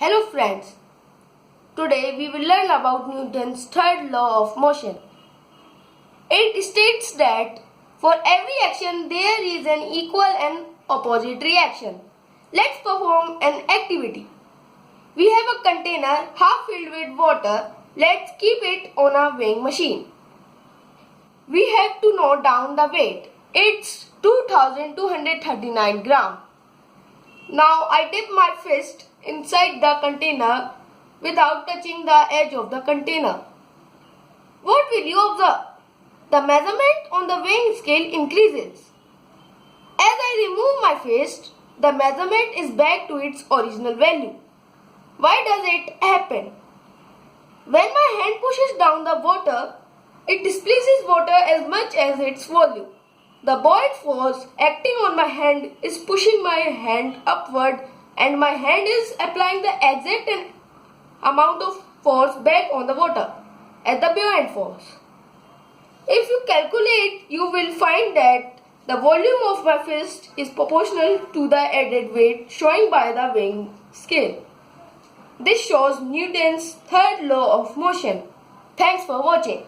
Hello friends, today we will learn about Newton's third law of motion. It states that for every action there is an equal and opposite reaction. Let's perform an activity. We have a container half filled with water. Let's keep it on a weighing machine. We have to note down the weight. It's 2239 grams. Now I dip my fist inside the container without touching the edge of the container. What will you observe? The measurement on the weighing scale increases. As I remove my fist, the measurement is back to its original value. Why does it happen? When my hand pushes down the water, it displaces water as much as its volume. The buoyant force acting on my hand is pushing my hand upward, and my hand is applying the exact amount of force back on the water as the buoyant force. If you calculate, you will find that the volume of my fist is proportional to the added weight shown by the weighing scale. This shows Newton's third law of motion. Thanks for watching.